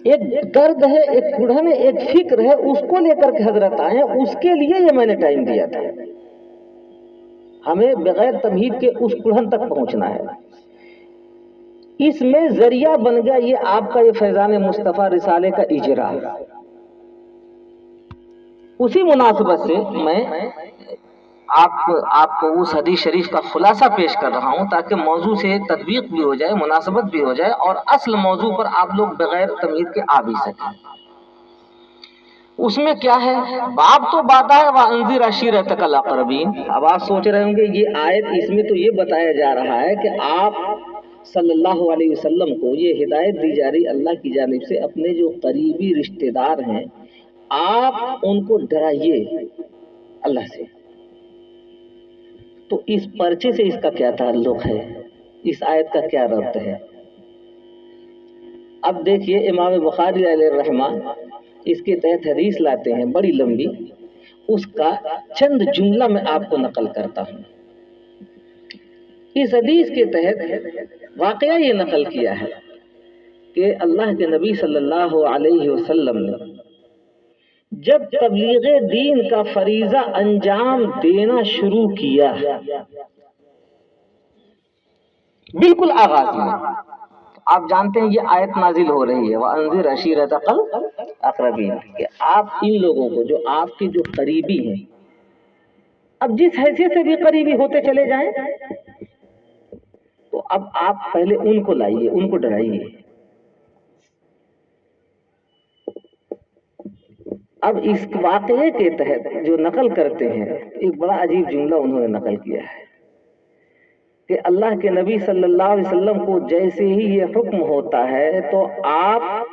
एक दर्द है, एक कुढ़न है, एक फिक्र है, उसको लेकर के हजरत आए, उसके लिए ये मैंने टाइम दिया था। हमें बगैर तमहीद के उस कुढ़न तक पहुंचना है। इसमें जरिया बन गया ये आपका ये फैजान मुस्तफा रिसाले का इजरा। उसी मुनासिबत से मैं आपको उस हदीस शरीफ का खुलासा पेश कर रहा हूं ताकि मौजू से तदबीक भी हो जाए, मुनासबत भी हो जाए और असल मौजू पर आप लोग बगैर तमहीद के आ भी सकें। उसमें क्या है, बाप तो बाता है वअंज़िर अशीरतकल अक़रबीन। अब आप सोच रहे होंगे ये आयत, इसमें तो ये बताया जा रहा है कि आप सल्लल्लाहु अलैहि वसल्लम को ये हिदायत दी जा रही अल्लाह की जानिब से, अपने जो करीबी रिश्तेदार हैं आप उनको डराइए अल्लाह से। तो इस पर्चे से इसका क्या ताल्लुक है, इस आयत का क्या रब्त है? अब देखिए इमाम बुखारी अलैहिर्रहमान इसके तहत हदीस लाते हैं बड़ी लंबी, उसका चंद जुमला मैं आपको नकल करता हूं। इस हदीस के तहत वाकया ये नकल किया है कि अल्लाह के नबी सल्लल्लाहु अलैहि वसल्लम ने जब तबलीग दीन का फरीजा अंजाम देना शुरू किया, बिल्कुल आगाज में आप जानते हैं ये आयत नाजिल हो रही है वअंज़िर अशीरतकल अक़रबीन, कि आप इन लोगों को जो आपके जो करीबी हैं, अब जिस हैसियत से भी करीबी होते चले जाएं, तो अब आप पहले उनको लाइए, उनको डराइए। अब इस वाक़ये के तहत जो नकल करते हैं, एक बड़ा अजीब जुमला उन्होंने नकल किया है कि अल्लाह के नबी सल्लल्लाहु अलैहि वसल्लम को जैसे ही ये हुक्म होता है तो आप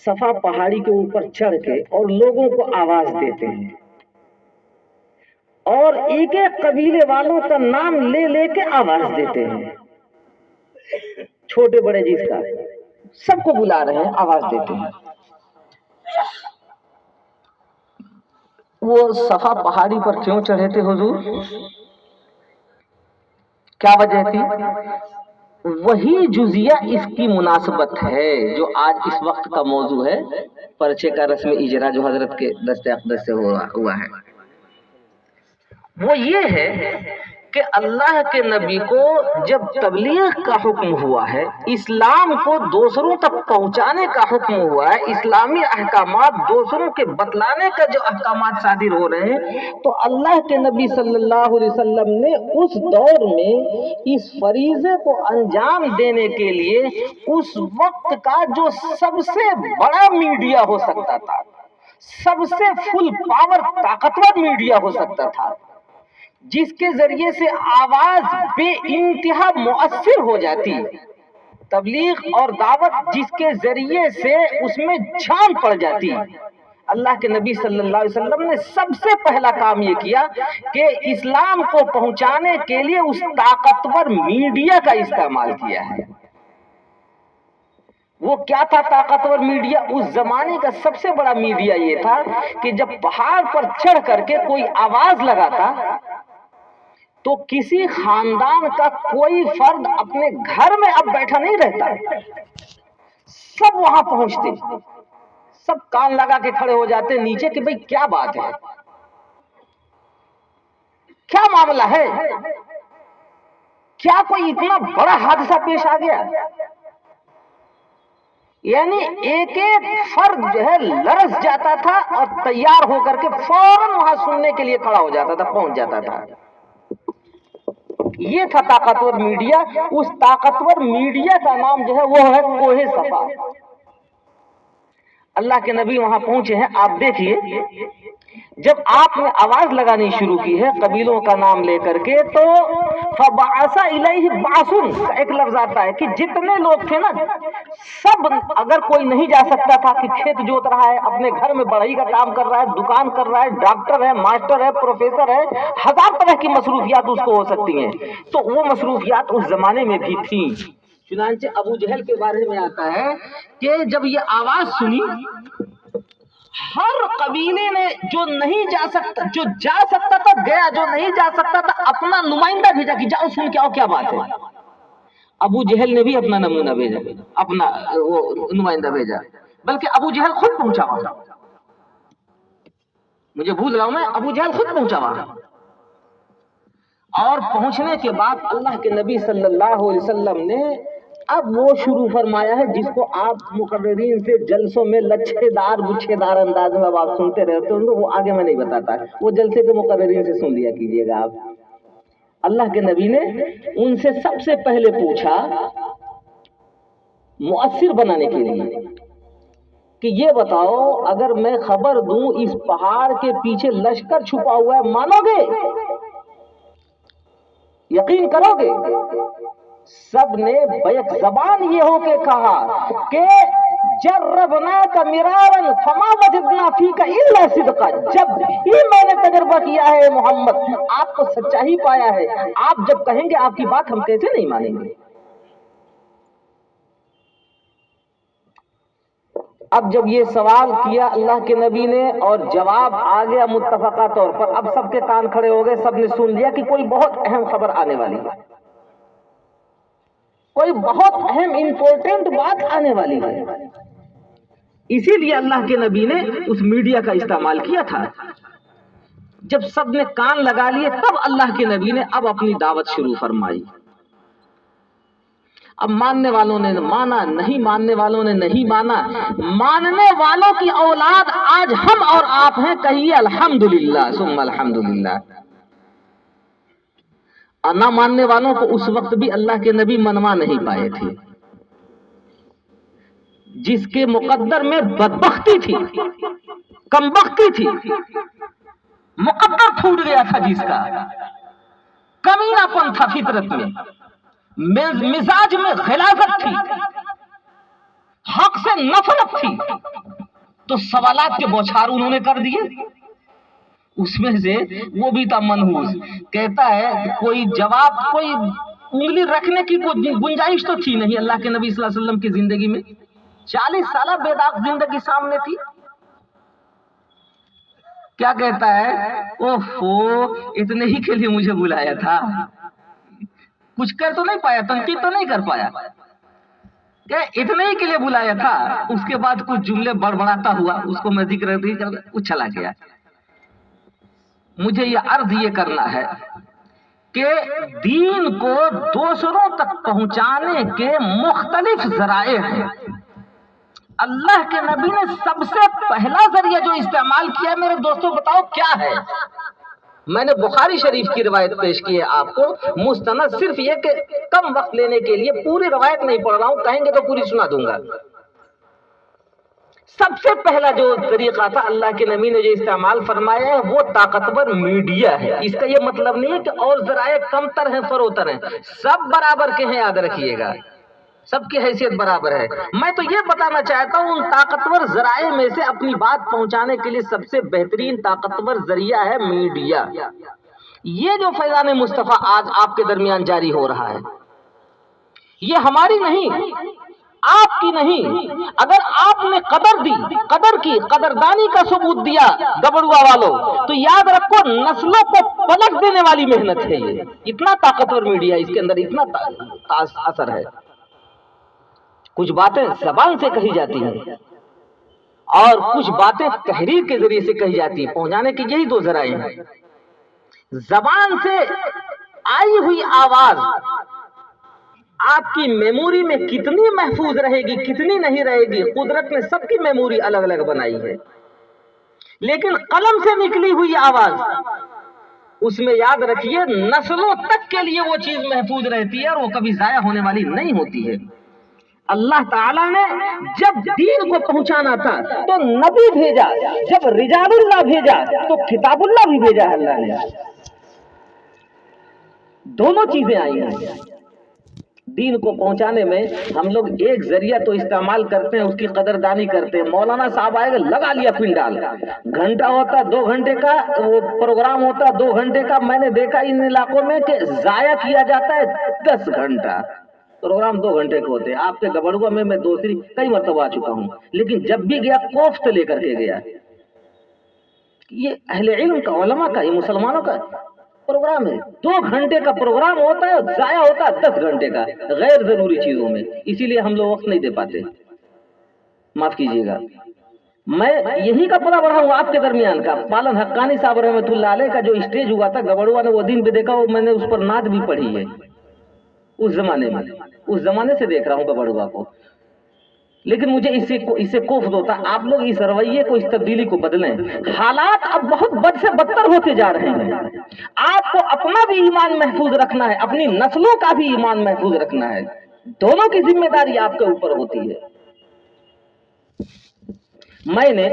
सफा पहाड़ी के ऊपर चढ़ के और लोगों को आवाज देते हैं और एक एक कबीले वालों का नाम ले लेके आवाज देते हैं, छोटे बड़े जिसका सबको बुला रहे हैं, आवाज देते हैं। वो सफा पहाड़ी पर क्यों चढ़े थे हुजूर, क्या वजह थी? वही जुजिया इसकी मुनासबत है जो आज इस वक्त का मौजू है, पर्चे का रस्म इजरा जो हजरत के दस्ते अक़दस से हुआ है। वो ये है कि अल्लाह के नबी को जब तबलीग का हुक्म हुआ है, इस्लाम को दूसरों तक पहुंचाने का हुक्म हुआ है, इस्लामी अहकामात दूसरों के बतलाने का जो अहकामात सादिर हो रहे हैं, तो अल्लाह के नबी सल्लल्लाहु अलैहि वसल्लम ने उस दौर में इस फरीजे को अंजाम देने के लिए उस वक्त का जो सबसे बड़ा मीडिया हो सकता था, सबसे फुल पावर ताकतवर मीडिया हो सकता था, जिसके जरिए से आवाज बेइंतहा मुअस्सिर हो जाती, तबलीग और दावत जिसके जरिए से उसमें जान पड़ जाती, अल्लाह के नबी सल्लल्लाहु अलैहि वसल्लम ने सबसे पहला काम ये किया कि इस्लाम को पहुंचाने के लिए उस ताकतवर मीडिया का इस्तेमाल किया है। वो क्या था ताकतवर मीडिया? उस जमाने का सबसे बड़ा मीडिया ये था कि जब पहाड़ पर चढ़ करके कोई आवाज लगाता तो किसी खानदान का कोई फर्द अपने घर में अब बैठा नहीं रहता, सब वहां पहुंचते, सब कान लगा के खड़े हो जाते नीचे कि भाई क्या बात है, क्या मामला है, क्या कोई इतना बड़ा हादसा पेश आ गया। यानी एक एक फर्द जो है लरस जाता था और तैयार होकर के फौरन वहां सुनने के लिए खड़ा हो जाता था, पहुंच जाता था। ये था ताकतवर मीडिया। उस ताकतवर मीडिया का नाम जो है वो है कोहे सफा। अल्लाह के नबी वहां पहुंचे हैं। आप देखिए जब आपने आवाज लगानी शुरू की है कबीलों का नाम लेकर के, तो फबासा इलैहि बासुन का एक लफ्ज आता है कि जितने लोग थे ना सब, अगर कोई नहीं जा सकता था कि खेत जोत रहा है, अपने घर में बढ़ई का काम कर रहा है, दुकान कर रहा है, डॉक्टर है, मास्टर है, प्रोफेसर है, हजार तरह की मसरूफियात उसको हो सकती हैं, तो वो मसरूफियात उस जमाने में भी थी। चुनांचे अबू जहल के बारे में आता है कि जब ये आवाज सुनी, हर कबीले ने जो नहीं जा सकता, जो जा सकता था गया, जो नहीं जा सकता था अपना नुमाइंदा भेजा कि जाओ सुन के आओ क्या बात है। अबू जहल ने भी अपना नमूना भेजा, अपना वो नुमाइंदा भेजा। बल्कि अबू जहल खुद पहुंचा वहां, मुझे भूल रहा हूं मैं, अबू जहल खुद पहुंचा वहां। और पहुंचने के बाद अल्लाह के नबी सल्लल्लाहु अलैहि वसल्लम ने अब वो शुरू फरमाया है जिसको आप मुकर्रिरीन से जलसों में लच्छेदार गुच्छेदार अंदाज में अब आप सुनते रहते हो, तो वो आगे मैं नहीं बताता, वो जलसे के मुकर्रिरीन से सुन लिया कीजिएगा आप। अल्लाह के नबी ने उनसे सबसे पहले पूछा मुअस्सिर बनाने के लिए कि ये बताओ, अगर मैं खबर दूं इस पहाड़ के पीछे लश्कर छुपा हुआ है, मानोगे, यकीन करोगे? सबने बैक जबान ये होके कहा कि जर्रबना का मिरारन फमा वजदना फीका इल्ला सिद्का, जब भी मैंने तजर्बा किया है मोहम्मद, आपको सच्चा ही पाया है, आप जब कहेंगे आपकी बात हम कैसे नहीं मानेंगे। अब जब ये सवाल किया अल्लाह के नबी ने और जवाब आ गया मुत्तफका तौर पर, अब सबके कान खड़े हो गए, सबने सुन लिया कि कोई बहुत अहम खबर आने वाली है, कोई बहुत अहम इंपॉर्टेंट बात आने वाली है। इसीलिए अल्लाह के नबी ने उस मीडिया का इस्तेमाल किया था। जब सबने कान लगा लिए तब अल्लाह के नबी ने अब अपनी दावत शुरू फरमाई। अब मानने वालों ने माना, नहीं मानने वालों ने नहीं माना, मानने वालों की औलाद आज हम और आप हैं, कहिए अल्हम्दुलिल्लाह सुम्मा अल्हम्दुलिल्लाह। और ना मानने वालों को उस वक्त भी अल्लाह के नबी मनवा नहीं पाए थे, जिसके मुकद्दर में बदबख्ती थी, कमबख्ती थी, मुकद्दर फूट गया था, जिसका कमीनापन था फितरत में, मिजाज में गिलाजत थी, हक से नफरत थी, तो सवालात के बौछार उन्होंने कर दिए। उसमें से वो भी था मनहूस, कहता है कोई जवाब, कोई उंगली रखने की कोई गुंजाइश तो थी नहीं अल्लाह के नबी सल्लल्लाहु अलैहि वसल्लम की जिंदगी में। 40 साल बेदाग जिंदगी सामने थी। क्या कहता है, ओहो इतने ही के लिए मुझे बुलाया था, कुछ कर तो नहीं पाया, तनकीद तो नहीं कर पाया, क्या इतने ही के लिए बुलाया था। उसके बाद कुछ जुमले बड़बड़ाता हुआ, उसको मैं जिक्र नहीं कर, वो चला गया। मुझे ये अर्ज ये करना है कि दीन को दूसरों तक पहुंचाने के मुख्तलिफ जराए हैं। अल्लाह के नबी ने सबसे पहला जरिया जो इस्तेमाल किया, मेरे दोस्तों बताओ क्या है। मैंने बुखारी शरीफ की रिवायत पेश की है आपको, मुस्तनद, सिर्फ ये कि कम वक्त लेने के लिए पूरी रिवायत नहीं पढ़ रहा हूं, कहेंगे तो पूरी सुना दूंगा। सबसे पहला जो तरीका था अल्लाह के नबी ने जो इस्तेमाल फरमाया है वो ताकतवर मीडिया है। इसका ये मतलब नहीं है कि और जराए कमतर हैं, फरोतर हैं, सब बराबर के हैं, याद रखिएगा, सबकी हैसियत बराबर है। मैं तो ये बताना चाहता हूं, उन ताकतवर जराए में से अपनी बात पहुंचाने के लिए सबसे बेहतरीन ताकतवर जरिया है मीडिया। ये जो फैजान मुस्तफा आज आपके दरमियान जारी हो रहा है, ये हमारी नहीं, आपकी नहीं। अगर आपने कदर दी, कदर की, कदरदानी का सबूत दिया गबड़ुआ वालों, तो याद रखो नस्लों को पलट देने वाली मेहनत है ये। इतना ताकतवर मीडिया, इसके अंदर इतना असर है। कुछ बातें जबान से कही जाती हैं और कुछ बातें तहरीर के जरिए से कही जाती है। पहुंचाने की यही दो जराए हैं। जबान से आई हुई आवाज आपकी मेमोरी में कितनी महफूज रहेगी, कितनी नहीं रहेगी, कुदरत ने सबकी मेमोरी अलग अलग बनाई है। लेकिन कलम से निकली हुई आवाज, उसमें याद रखिए नस्लों तक के लिए वो चीज महफूज रहती है और वो कभी जाया होने वाली नहीं होती है। अल्लाह ताला ने जब दीन को पहुंचाना था तो नबी भेजा, जब रिजालुल्लाह भेजा तो किताबुल्लाह भी भेजा है अल्लाह ने। दोनों चीजें आई हैं। दीन को पहुंचाने में हम लोग एक जरिया तो इस्तेमाल करते हैं, उसकी कदरदानी करते हैं। मौलाना साहब आएगा, लगा लिया पिंडाल, घंटा होता 2 घंटे का, वो प्रोग्राम होता 2 घंटे का। मैंने देखा इन इलाकों में कि जाया किया जाता है 10 घंटा, प्रोग्राम 2 घंटे के होते हैं। आपके गबड़ुआ में मैं दूसरी कई मरतबा आ चुका हूं, लेकिन जब भी गया कोफ्त लेकर के गया। ये अहले इल्म का, उलमा का, ये मुसलमानों का प्रोग्राम है। 2 घंटे का प्रोग्राम होता है, जाया होता है 10 घंटे का गैर जरूरी चीजों में। इसीलिए हम लोग वक्त नहीं दे पाते। माफ कीजिएगा, मैं यही का पला बढ़ा हूँ आपके दरमियान का। पालन हक्कानी साहब रहमतुल्लाह अलैह का जो स्टेज हुआ था गबड़ुआ ने, वो दिन भी देखा, वो मैंने उस पर नात भी पढ़ी है उस जमाने में, उस जमाने से देख रहा हूँ गबड़ुआ को। लेकिन मुझे इससे कोफ होता, आप लोग इस रवैये को, इस तब्दीली को बदलें। हालात अब बहुत बद से बदतर होते जा रहे हैं। आपको अपना भी ईमान महफूज रखना है, अपनी नस्लों का भी ईमान महफूज रखना है, दोनों की जिम्मेदारी आपके ऊपर होती है। मैंने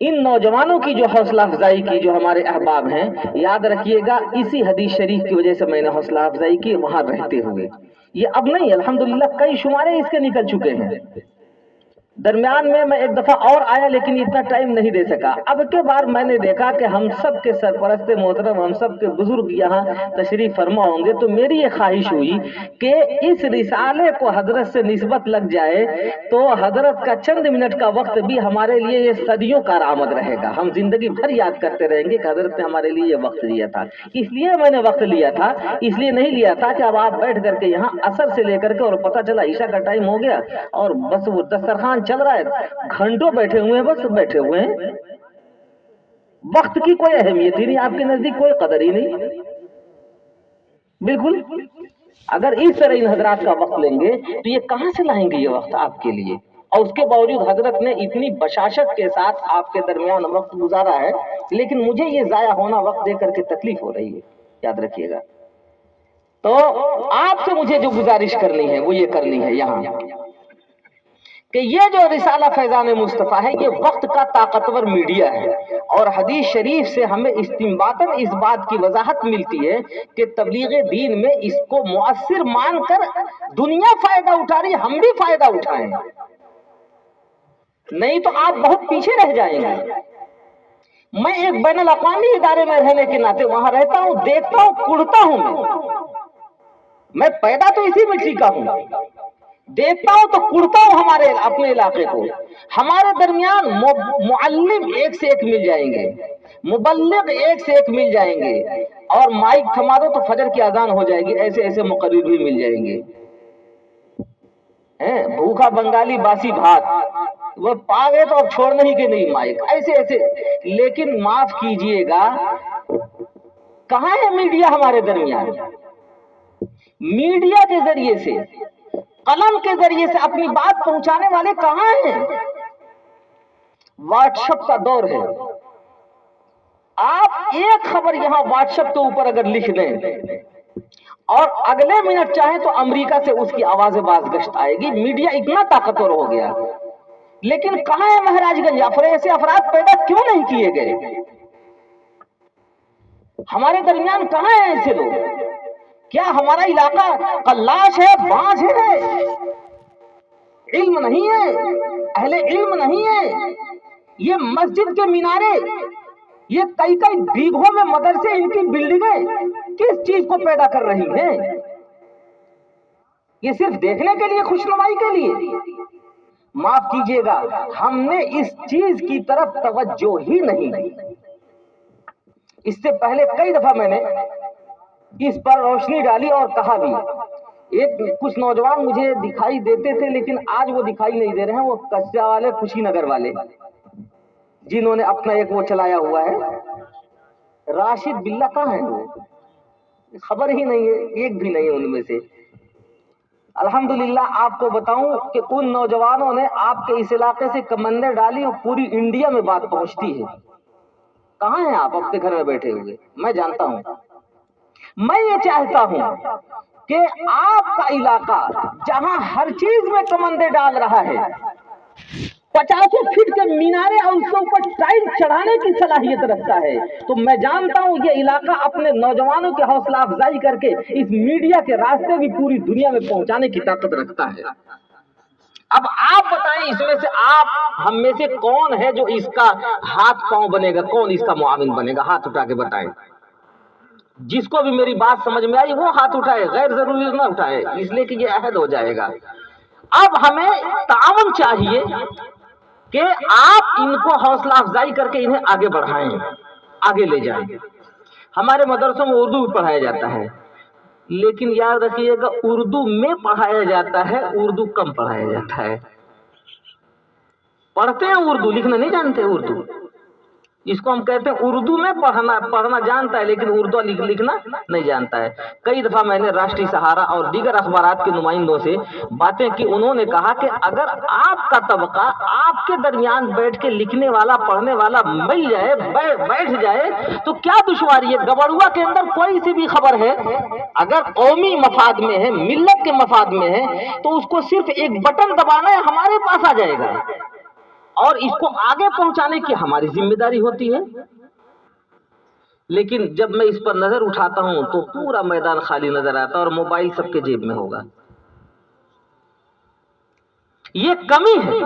इन नौजवानों की जो हौसला अफजाई की, जो हमारे अहबाब हैं, याद रखिएगा इसी हदीस शरीफ की वजह से मैंने हौसला अफजाई की, वहां रहते हुए। ये अब नहीं, अल्हम्दुलिल्लाह कई शुमारे इसके निकल चुके हैं। दरमियान में मैं एक दफा और आया लेकिन इतना टाइम नहीं दे सका। अब के बार मैंने देखा कि हम सब के सरपरस्त मोहतरम, हम सब के बुजुर्ग यहाँ तशरीफ फरमा होंगे, तो मेरी ये ख्वाहिश हुई कि इस रिसाले को हजरत से निस्बत लग जाए तो हजरत का चंद मिनट का वक्त भी हमारे लिए ये सदियों का आमद रहेगा। हम जिंदगी भर याद करते रहेंगे कि हजरत ने हमारे लिए ये वक्त दिया था। इसलिए मैंने वक्त लिया था, इसलिए नहीं लिया था कि अब आप बैठ करके यहाँ असर से लेकर के और पता चला ईशा का टाइम हो गया और बस वो दस्तरखान चल रहा है, घंटों बैठे हुए हैं, बस बैठे हुए हैं। वक्त की कोई अहमियत ही नहीं, आपके नजदीक कोई कदर ही नहीं। बिल्कुल, अगर इस तरह इन हजरात का वक्त लेंगे तो ये कहां से लाएंगे ये वक्त आपके लिए। और उसके बावजूद हजरत ने इतनी बशाशत के साथ आपके दरमियान वक्त गुजारा है, लेकिन मुझे ये जाया होना वक्त देकर के तकलीफ हो रही है, याद रखिएगा। तो आपसे मुझे जो गुजारिश करनी है वो ये करनी है यहाँ कि ये जो रिसाला फैजान मुस्तफ़ा है ये वक्त का ताकतवर मीडिया है। और हदीस शरीफ से हमें इस्तिंबातन इस बात की वजाहत मिलती है कि तबलीग दीन में इसको मुअस्सिर मानकर दुनिया फायदा उठा रही, हम भी फायदा उठाएं, नहीं तो आप बहुत पीछे रह जाएंगे। मैं एक बैनुल अक़वामी इदारे में रहने के नाते वहां रहता हूं, देखता हूं, कुड़ता हूं। मैं पैदा तो इसी मिट्टी का हूं, देखता हूं तो कुड़ता हूं हमारे अपने इलाके को। हमारे दरमियान मुअल्लिम एक से एक मिल जाएंगे, मुबल्लिग एक से एक मिल जाएंगे, और माइक थमा दो तो फजर की अजान हो जाएगी, ऐसे ऐसे मुकर्रिर भी मिल जाएंगे। भूखा बंगाली बासी भात, वो पा गए तो अब छोड़ने ही के नहीं माइक, ऐसे ऐसे। लेकिन माफ कीजिएगा, कहां है मीडिया हमारे दरमियान? मीडिया के जरिए से, कलम के जरिए से अपनी बात पहुंचाने वाले कहां हैं? व्हाट्सएप का दौर है। आप एक खबर यहां व्हाट्सएप के ऊपर अगर लिख दें और अगले मिनट चाहे तो अमेरिका से उसकी आवाज़ बाज़गश्त आएगी। मीडिया इतना ताकतवर हो गया, लेकिन कहां है महाराजगंज? ऐसे अफराद पैदा क्यों नहीं किए गए? हमारे दरमियान कहां है ऐसे लोग? क्या हमारा इलाका कल्लाश है, बांझ है? इल्म नहीं है, अहले इल्म नहीं है। ये मस्जिद के मीनारे, ये कई कई बीघों में मदरसे, इनकी बिल्डिंगें किस चीज को पैदा कर रही हैं? ये सिर्फ देखने के लिए, खुशनुमाई के लिए? माफ कीजिएगा, हमने इस चीज की तरफ तवज्जो ही नहीं दी। इससे पहले कई दफा मैंने इस पर रोशनी डाली और कहा भी। कुछ नौजवान मुझे दिखाई देते थे, लेकिन आज वो दिखाई नहीं दे रहे हैं। वो कस्या वाले, कुशीनगर वाले, जिन्होंने अपना एक वो चलाया हुआ है, राशिद बिल्ला कहाँ है? वो खबर ही नहीं है, एक भी नहीं है उनमें से। अल्हम्दुलिल्लाह आपको बताऊं कि उन नौजवानों ने आपके इस इलाके से कमंदर डाली और पूरी इंडिया में बात पहुंचती है। कहाँ हैं आप? अपने घर में बैठे हुए। मैं जानता हूं, मैं ये चाहता हूं कि आपका इलाका जहां हर चीज में कमंदे डाल रहा है, 50 फीट के मीनारे और उसके ऊपर टाइल चढ़ाने की सलाहियत रखता है, तो मैं जानता हूं ये इलाका अपने नौजवानों की हौसला अफजाई करके इस मीडिया के रास्ते भी पूरी दुनिया में पहुंचाने की ताकत रखता है। अब आप बताएं, इसमें से आप हम में से कौन है जो इसका हाथ पांव बनेगा, कौन इसका मुआविन बनेगा? हाथ उठा के बताएं। जिसको भी मेरी बात समझ में आई वो हाथ उठाए, गैर जरूरी ना उठाए, इसलिए कि ये अहद हो जाएगा। अब हमें ताउन चाहिए कि आप इनको हौसला अफजाई करके इन्हें आगे बढ़ाएं, आगे ले जाएं। हमारे मदरसों में उर्दू पढ़ाया जाता है, लेकिन याद रखिएगा उर्दू में पढ़ाया जाता है, उर्दू कम पढ़ाया जाता है। पढ़ते हैं उर्दू, लिखना नहीं जानते उर्दू। इसको हम कहते हैं उर्दू में पढ़ना जानता है लेकिन उर्दू लिखना नहीं जानता है। कई दफा मैंने राष्ट्रीय सहारा और दीगर अखबारात के नुमाइंदों से बातें की, उन्होंने कहा कि अगर आपका तबका आपके दरमियान बैठ के लिखने वाला पढ़ने वाला मिल जाए, बैठ जाए तो क्या दुश्वारी है। गबरुआ के अंदर कोई सी भी खबर है अगर कौमी मफाद में है, मिल्लत के मफाद में है, तो उसको सिर्फ एक बटन दबाना है, हमारे पास आ जाएगा और इसको आगे पहुंचाने की हमारी जिम्मेदारी होती है। लेकिन जब मैं इस पर नजर उठाता हूं तो पूरा मैदान खाली नजर आता है और मोबाइल सबके जेब में होगा। ये कमी है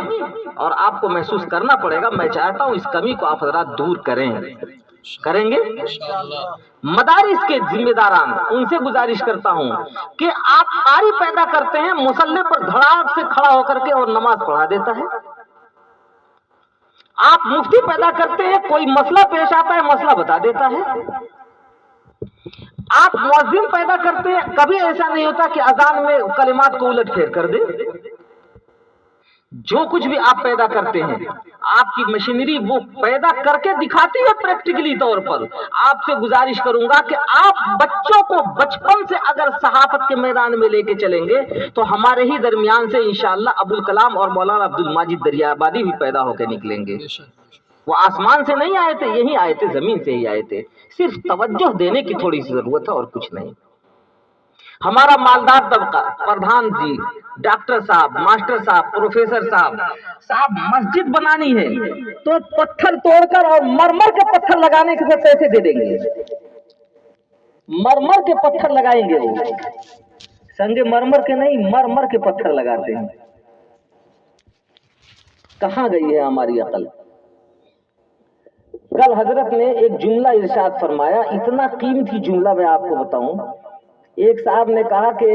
और आपको महसूस करना पड़ेगा। मैं चाहता हूं इस कमी को आप हजरात दूर करेंगे। मदारिस के जिम्मेदारान, उनसे गुजारिश करता हूं कि आप कारी पैदा करते हैं, मुसल्ले पर धड़ाक से खड़ा होकर के और नमाज पढ़ा देता है। आप मुफ्ती पैदा करते हैं, कोई मसला पेश आता है, मसला बता देता है। आप मुअज्जिन पैदा करते हैं, कभी ऐसा नहीं होता कि अजान में कलिमात को उलट फेर कर दे। जो कुछ भी आप पैदा करते हैं, आपकी मशीनरी वो पैदा करके दिखाती है प्रैक्टिकली तौर पर। आपसे गुजारिश करूंगा कि आप बच्चों को बचपन से अगर सहाफत के मैदान में लेके चलेंगे तो हमारे ही दरमियान से इंशाअल्लाह अबुल कलाम और मौलाना अब्दुल माजिद दरियाबादी भी पैदा होकर निकलेंगे। वो आसमान से नहीं आए थे, यही आए थे, जमीन से ही आए थे। सिर्फ तवज्जो देने की थोड़ी सी जरूरत है और कुछ नहीं। हमारा मालदार तबका, प्रधान जी, डॉक्टर साहब, मास्टर साहब, प्रोफेसर साहब मस्जिद बनानी है तो पत्थर तोड़कर और मरमर के पत्थर लगाने के पैसे दे देंगे। मरमर के पत्थर लगाएंगे, वो संगे मरमर के नहीं, मरमर के पत्थर लगाते हैं। कहां गई है हमारी अकल। कल हजरत ने एक जुमला इरशाद फरमाया, इतना कीमती जुमला मैं आपको बताऊं। एक साहब ने कहा कि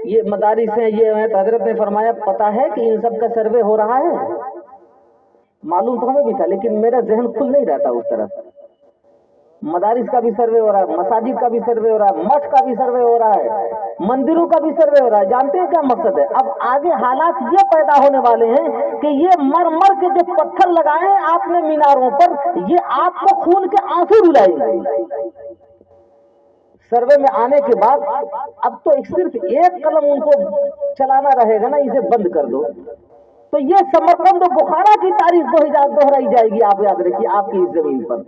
ये मदारिस हैं, ये हैं, तो हजरत ने फरमाया पता है कि इन सब का सर्वे हो रहा है। मालूम तो हमें भी था लेकिन मेरा जहन खुल नहीं रहता उस तरफ। मदारिस का भी सर्वे हो रहा है, मसाजिद का भी सर्वे हो रहा है, मठ का भी सर्वे हो रहा है, मंदिरों का भी सर्वे हो रहा है। जानते हैं क्या मकसद है? अब आगे हालात ये पैदा होने वाले हैं कि ये मर मर के जो पत्थर लगाए हैं आपने मीनारों पर, ये आपको खून के आंसू रुलाएंगे। सर्वे में आने के बाद अब तो सिर्फ एक कलम उनको चलाना रहेगा ना, इसे बंद कर दो तो ये समरकंद बुखारा की तारीख दोहराई जाएगी। आप याद रखिए, आपकी इस जमीन पर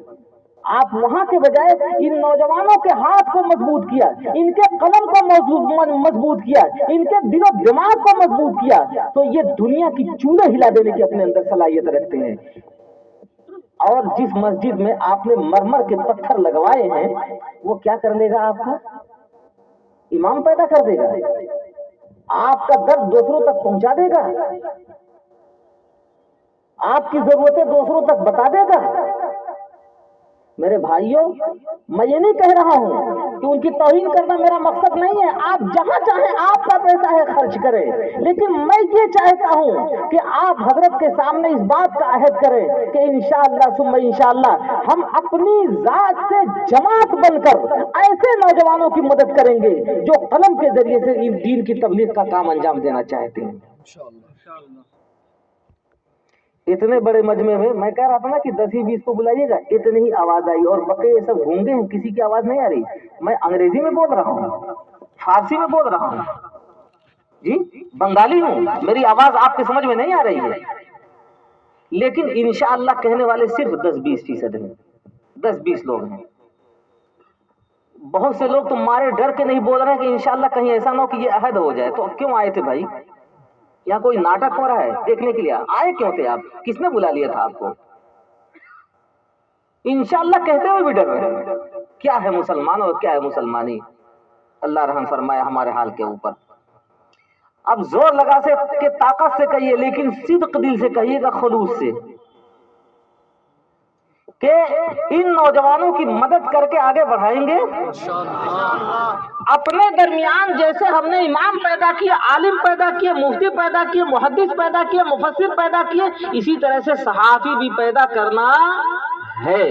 आप वहां के बजाय इन नौजवानों के हाथ को मजबूत किया, इनके कलम को मजबूत किया, इनके दिलो दिमाग को मजबूत किया, तो ये दुनिया की चूल्हे हिला देने की अपने अंदर सलाहियत रखते हैं। और जिस मस्जिद में आपने मरमर के पत्थर लगवाए हैं वो क्या कर लेगा? आपका इमाम पैदा कर देगा, आपका दर्द दूसरों तक पहुंचा देगा, आपकी जरूरतें दूसरों तक बता देगा। मेरे भाइयों, मैं ये नहीं कह रहा हूं कि उनकी तौहीन करना मेरा मकसद नहीं है। आप जहां चाहें आपका पैसा है खर्च करें, लेकिन मैं ये चाहता हूं कि आप हजरत के सामने इस बात का अहद करें कि इंशाअल्लाह सुम्मा इंशाअल्लाह हम अपनी जात से जमात बनकर ऐसे नौजवानों की मदद करेंगे जो कलम के जरिए से इन दीन की तबलीग का काम अंजाम देना चाहते हैं। इतने बड़े मजमे में मैं कह रहा था ना कि 10-20 को बुलाइएगा, इतनी ही आवाज आई और बके ये सब गूंगे हैं, किसी की आवाज नहीं आ रही। मैं अंग्रेजी में बोल रहा हूँ, फारसी में बोल रहा हूँ जी, बंगाली हूँ, मेरी आवाज आपके समझ में नहीं आ रही है। लेकिन इंशाअल्लाह कहने वाले सिर्फ 10-20% हैं, 10-20 लोग हैं। बहुत से लोग तो मारे डर के नहीं बोल रहे हैं कि इंशाअल्लाह कहीं ऐसा ना हो कि ये अहद हो जाए। तो क्यों आए थे भाई? यहाँ कोई नाटक हो रहा है देखने के लिए आए क्यों थे आप? किसने बुला लिया था आपको? इंशाअल्लाह कहते हुए भी डर रहे। क्या है मुसलमान और क्या है मुसलमानी? अल्लाह रहम फरमाए हमारे हाल के ऊपर। अब जोर लगा से के ताकत से कहिए, लेकिन सिद्क दिल से कहिएगा, खुलूस से, कि इन नौजवानों की मदद करके आगे बढ़ाएंगे। अपने दरमियान जैसे हमने इमाम पैदा किए, आलिम पैदा किए, मुफ्ती पैदा किए, मुहद्दिस पैदा किए, मुफस्सिर पैदा किए, इसी तरह से सहाफी भी पैदा करना है।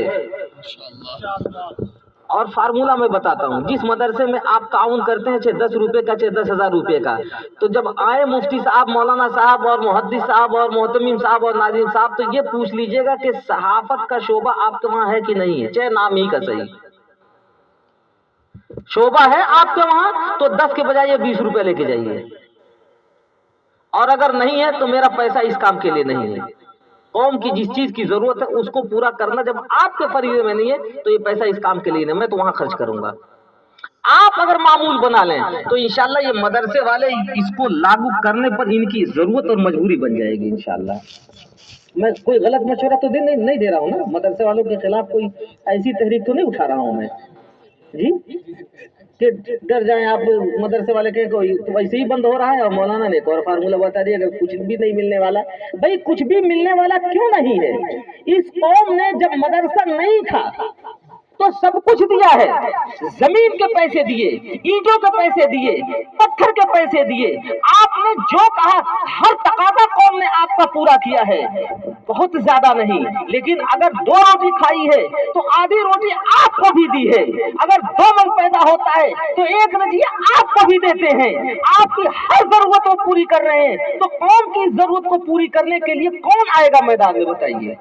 اور फार्मूला मैं बताता हूँ, जिस मदरसे में आप ताउन करते हैं चाहे 10 रुपए का चाहे 10,000 रुपए का, तो जब आए मुफ्ती साहब, मौलाना साहब और मुहद्दिस साहब और मोहतमिम साहब और नाजिम साहब, तो ये पूछ लीजिएगा कि सहाफत का शोबा आपके वहाँ है कि नहीं है, चाहे नाम ही का सही शोबा है आपके वहाँ तो 10 के बजाय 20 रुपए लेके जाइए, और अगर नहीं है तो मेरा पैसा इस काम के लिए नहीं है। कौम की जिस चीज की जरूरत है उसको पूरा करना जब आपके फरीजे में नहीं है तो ये पैसा इस काम के लिए नहीं, मैं तो वहां खर्च करूंगा। आप अगर मामूल बना लें तो इंशाल्लाह ये मदरसे वाले इसको लागू करने पर इनकी जरूरत और मजबूरी बन जाएगी इंशाल्लाह। मैं कोई गलत मशवरा तो नहीं दे रहा हूँ ना, मदरसे वालों के खिलाफ कोई ऐसी तहरीक तो नहीं उठा रहा हूँ मैं जी कि डर जाए आप मदरसे वाले के कोई तो वैसे ही बंद हो रहा है। और मौलाना ने एक और फार्मूला बता दिया, अगर कुछ भी नहीं मिलने वाला, भाई कुछ भी मिलने वाला क्यों नहीं है? इस कौम ने जब मदरसा नहीं था तो सब कुछ दिया है, जमीन के पैसे दिए, ईंटों के पैसे दिए, पत्थर के पैसे दिए, आपने जो कहा हर तकाजा कौम ने आपका पूरा किया है, बहुत ज्यादा नहीं, लेकिन अगर 2 रोटी खाई है तो आधी रोटी आपको भी दी है, अगर 2 मन पैदा होता है तो 1 रजिया आपको भी देते हैं, आपकी हर जरूरत को पूरी कर रहे हैं, तो कौम की जरूरत को पूरी करने के लिए कौन आएगा मैदान में बताइए?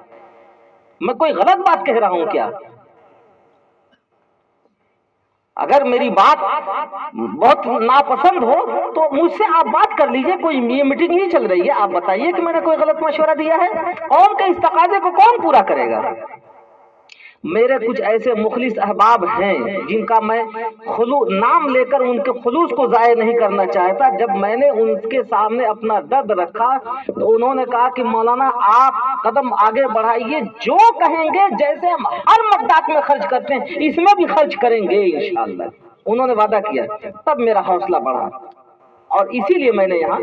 मैं कोई गलत बात कह रहा हूं क्या? अगर मेरी बात बहुत नापसंद हो तो मुझसे आप बात कर लीजिए, कोई ये मीटिंग नहीं चल रही है, आप बताइए कि मैंने कोई गलत मशवरा दिया है। कौम के इस तकाजे को कौन पूरा करेगा? मेरे कुछ ऐसे मुखलिस अहबाब हैं जिनका मैं नाम लेकर उनके खुलूस को जाया नहीं करना चाहता। जब मैंने उनके सामने अपना दर्द रखा तो उन्होंने कहा कि मौलाना आप कदम आगे बढ़ाइए, जो कहेंगे जैसे हम हर मकदात में खर्च करते हैं इसमें भी खर्च करेंगे इंशाअल्लाह। उन्होंने वादा किया, तब मेरा हौसला बढ़ा और इसीलिए मैंने यहाँ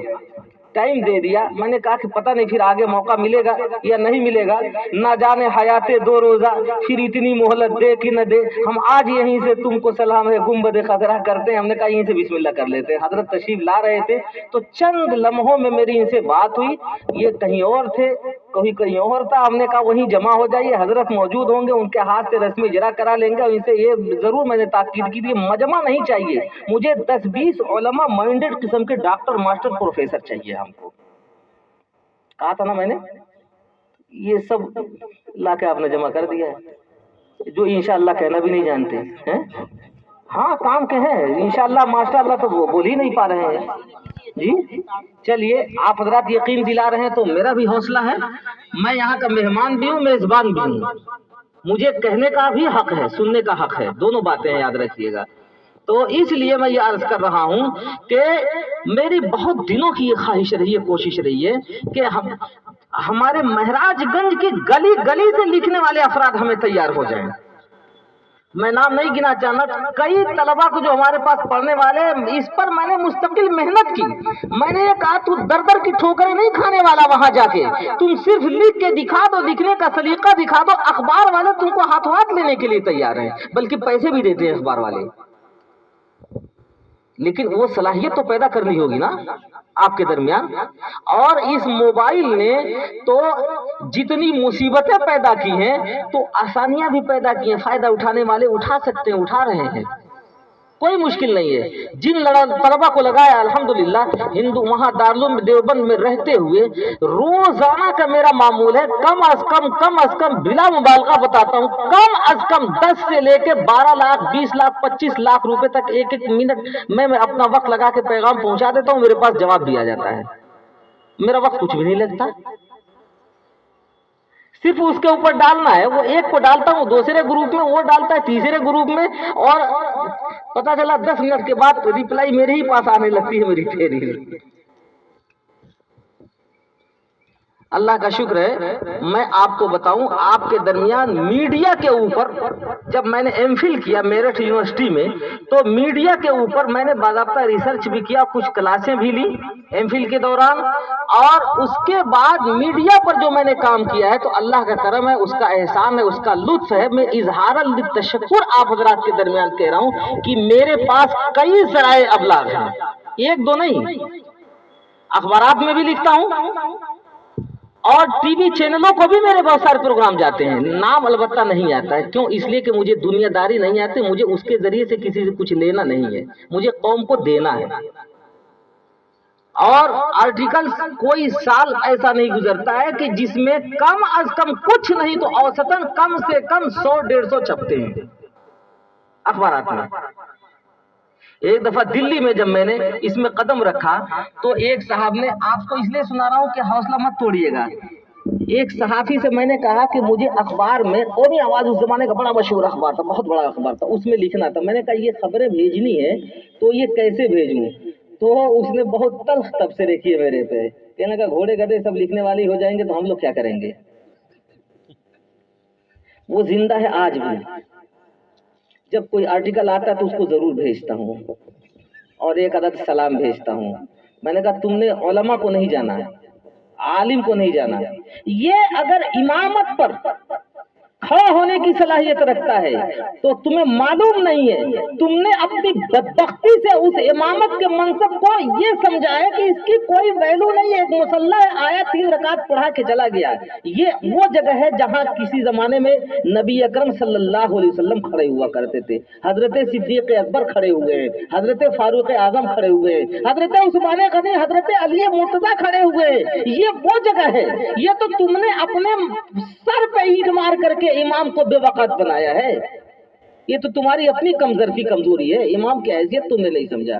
टाइम दे दिया। मैंने कहा कि पता नहीं फिर आगे मौका मिलेगा या नहीं मिलेगा, ना जाने हयाते 2 रोजा फिर इतनी मोहलत दे कि न दे। हम आज यहीं से तुमको सलाम है गुंबद खतरा करते हैं, हमने कहा यहीं से बिस्मिल्लाह कर लेते हैं। हजरत तशरीफ ला रहे थे तो चंद लम्हों में मेरी इनसे बात हुई, ये कहीं और थे, कहीं और था। हमने कहा वहीं जमा हो जाइए, हजरत मौजूद होंगे, उनके हाथ से रस्म इजरा करा लेंगे। और इनसे ये जरूर मैंने ताकीद की थी, मजमा नहीं चाहिए मुझे, 10-20 उलमा माइंडेड किस्म के डॉक्टर मास्टर प्रोफेसर चाहिए हमको। कहा था ना मैंने, ये सब लाके आपने जमा कर दिया है, जो इंशाअल्लाह कहना भी नहीं जानते हैं। हाँ काम के हैं इंशाअल्लाह, माशाअल्लाह तो वो बोल ही नहीं पा रहे हैं जी। चलिए आप हजरात यकीन दिला रहे हैं तो मेरा भी हौसला है। मैं यहाँ का मेहमान भी हूँ, मेजबान भी हूँ, मुझे कहने का भी हक है, सुनने का हक है, दोनों बातें याद रखिएगा। तो इसलिए मैं ये अर्ज कर रहा हूँ कि मेरी बहुत दिनों की ये ख्वाहिश रही है, कोशिश रही है कि हमारे महराजगंज की गली गली से लिखने वाले अफराद हमें तैयार हो जाएं। मैं नाम नहीं गिना चाहना, कई तलबा को जो हमारे पास पढ़ने वाले, इस पर मैंने मुस्तकिल मेहनत की। मैंने ये कहा तू दर दर की ठोकरें नहीं खाने वाला वहां जाके, तुम सिर्फ लिख के दिखा दो, दिखने का सलीका दिखा दो। अखबार वाले तुमको हाथों हाथ लेने के लिए तैयार हैं, बल्कि पैसे भी देते हैं अखबार वाले, लेकिन वो सलाहियत तो पैदा करनी होगी ना आपके दरमियान। और इस मोबाइल ने तो जितनी मुसीबतें पैदा की हैं तो आसानियां भी पैदा की हैं। फायदा उठाने वाले उठा सकते हैं, उठा रहे हैं, कोई मुश्किल नहीं है। जिन तलबा को लगाया अल्हम्दुलिल्लाह, हिंदू वहां दारुल देवबंद में रहते हुए रोजाना का मेरा मामूल है, कम अज कम बिला मुबालगा बताता हूँ, कम अज कम 10 से लेके 12 लाख 20 लाख 25 लाख रुपए तक एक मिनट मैं अपना वक्त लगा के पैगाम पहुंचा देता हूँ, मेरे पास जवाब दिया जाता है। मेरा वक्त कुछ भी नहीं लगता, सिर्फ उसके ऊपर डालना है। वो एक को डालता हूँ, दूसरे ग्रुप में वो डालता है, तीसरे ग्रुप में, और पता चला 10 मिनट के बाद रिप्लाई मेरे ही पास आने लगती है मेरी ठेरी। अल्लाह का शुक्र है। मैं आपको बताऊं, आपके दरमियान मीडिया के ऊपर, जब मैंने एमफिल किया मेरठ यूनिवर्सिटी में, तो मीडिया के ऊपर मैंने बाकायदा रिसर्च भी किया, कुछ क्लासें भी ली एमफिल के दौरान, और उसके बाद मीडिया पर जो मैंने काम किया है तो अल्लाह का करम है, उसका एहसान है, उसका लुत्फ है। मैं इजहारल तशक्कुर आप हजरात के दरमियान कह रहा हूं कि मेरे पास कई ज़राए अबलाग हैं, 1-2 नहीं, अखबारात में भी लिखता हूं, اور टीवी चैनलों को भी मेरे बहुत सारे प्रोग्राम जाते हैं, नाम अलबत्ता नहीं आता है। क्यों? इसलिए कि मुझे दुनियादारी नहीं आती, मुझे उसके जरिए से किसी से कुछ लेना नहीं है, मुझे कौम को देना है। और आर्टिकल कोई साल ऐसा नहीं गुजरता है कि जिसमें कम अज कम कुछ नहीं तो औसतन कम से कम 100-150 छपते हैं अखबारात में। एक दफा दिल्ली में जब मैंने इसमें कदम रखा तो एक साहब ने, आपको इसलिए सुना रहा हूं कि हौसला मत तोड़िएगा, एक सहाफी से मैंने कहा कि मुझे अखबार में, कौमी आवाज उस जमाने का बड़ा मशहूर अखबार था, बहुत बड़ा अखबार था, उसमें लिखना था। मैंने कहा ये खबरें भेजनी है तो ये कैसे भेजूं? तो उसने बहुत तल्ख तब से देखी है मेरे पे, कहने का घोड़े गधे सब लिखने वाली हो जाएंगे तो हम लोग क्या करेंगे। वो जिंदा है आज भी। जब कोई आर्टिकल आता है तो उसको जरूर भेजता हूँ और एक अदद सलाम भेजता हूँ। मैंने कहा तुमने उलमा को नहीं जाना है, आलिम को नहीं जाना, ये अगर इमामत पर खड़ा होने की सलाहियत रखता है तो तुम्हें मालूम नहीं है, तुमने अपनी बदबख्ती से उस इमामत के मनसब को ये समझा है कि इसकी कोई वैल्यू नहीं है, एक मुसल्ला है, आया 3 रकात पढ़ा के चला गया। ये वो जगह है जहां किसी जमाने में नबी अकरम सल्लल्लाहु अलैहि वसल्लम खड़े हुआ करते थे, हजरत सिद्दीक अकबर खड़े हुए हैं, हजरत फारूक आजम खड़े हुए हैं, हजरत उस्मान गनी, हजरत अली मुर्तजा खड़े हुए हैं। ये वो जगह है। ये तो तुमने अपने सर पे ईंट मार करके इमाम को बेवकूफ बनाया है। ये तो तुम्हारी अपनी कमजोरी है, इमाम की हैसियत तुमने नहीं समझा।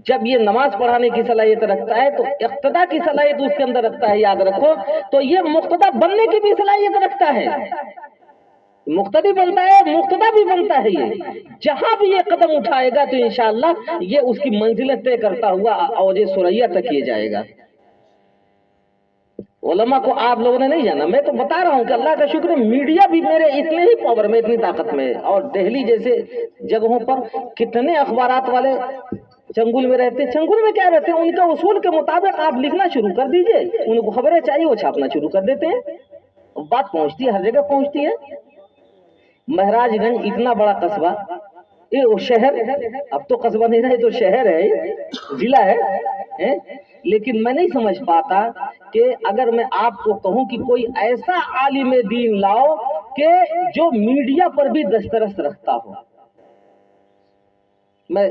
जब ये नमाज पढ़ाने की सलाहियत रखता है तो इक्तदा की सलाहियत उसके अंदर रखता है, याद रखो। तो ये मुक्तदा बनने की भी सलाहियत रखता है, मुक्तदी बनता है, मुक्तदा भी बनता है। ये जहां भी ये कदम उठाएगा तो इंशाअल्लाह ये उसकी मंजिलें तय करता हुआ औजे सुरैया तक ये जाएगा। उलमा को आप लोगों ने नहीं जाना, मैं तो बता रहा हूँ कि अल्लाह का शुक्र है मीडिया भी मेरे इतने ही पावर में, इतनी ताकत में। और दिल्ली जैसे जगहों पर कितने अखबारात वाले चंगुल में रहते हैं। चंगुल में क्या रहते हैं, उनका उसूल के मुताबिक आप लिखना शुरू कर दीजिए, उनको खबरें चाहिए वो छापना शुरू कर देते हैं, बात पहुंचती है, हर जगह पहुंचती है। महराजगंज इतना बड़ा कस्बा, ये वो शहर, अब तो कस्बा नहीं रहा, तो शहर है, जिला है? लेकिन मैं नहीं समझ पाता कि अगर मैं आपको कहूं कि कोई ऐसा आलिम दीन लाओ कि जो मीडिया पर भी दस्तरस रखता हो। मैं